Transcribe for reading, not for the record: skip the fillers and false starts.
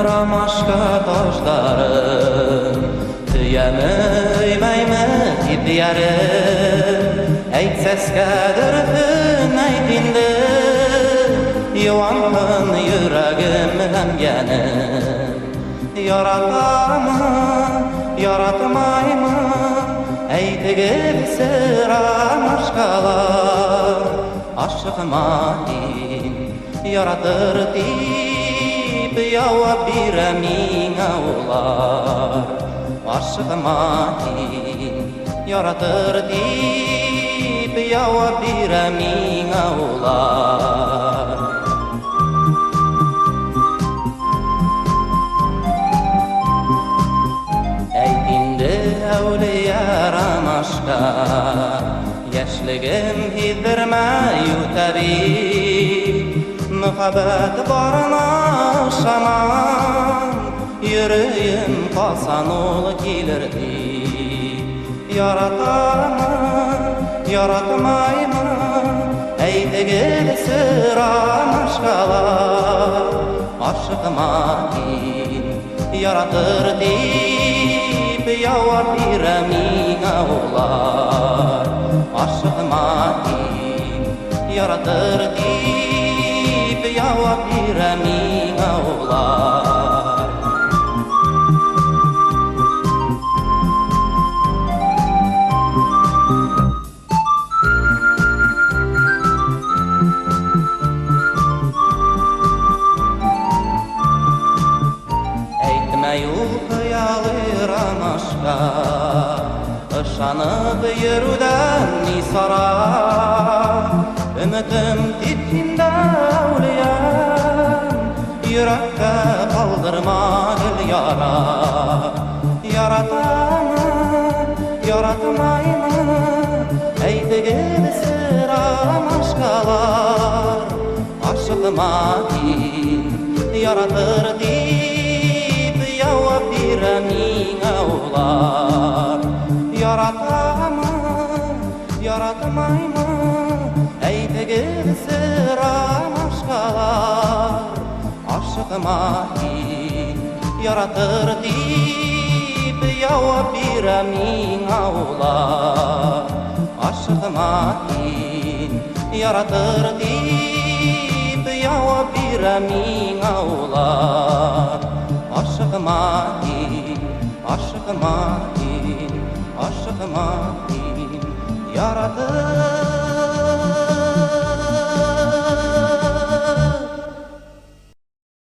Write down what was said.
Ромашка таштарын Түйәме, өймәйме типдиярым Әйтсәскәдір күн әйтінді Юанғын йөрәгім әмгәнім Яратамы, яратмаймы Әйтігіпсі ромашкалар Ашығыма дин яратыр дип Яуап бирә миңа улар Ашығыма дин яратыр дип Яуап бирә миңа улар Әулия ромашка Яшьлегем һиздермәй үтәби Мөхәббәт барына шаман Йөрәгем касан ул килер ди Яратамы, яратмаймы Әйтегез ромашкалар Ашығыма дин яратыр ди Яуап бирә миңа улар Ашығыма дин яратыр дип Яуап бирә миңа улар Әйтмә юл хыялы ромашка Ышанып йөрүдән ни сара Өмөтем тик һиндә әүлиям Йөрәккә калдырма гел яра Яратамы, яратмаймы Әйтегез ромашкалар Ашығыма дин яратыр дип Яуап бирә миңа улар Яратамы, яратмаймы Әйтегез ромашкалар Ашығыма дин яратыр дип Яуап бирә миңа улар Ашығыма дин яратыр дип Яуап бирә миңа улар Ашығыма дин, ашығыма дин, ашығыма дин яратыр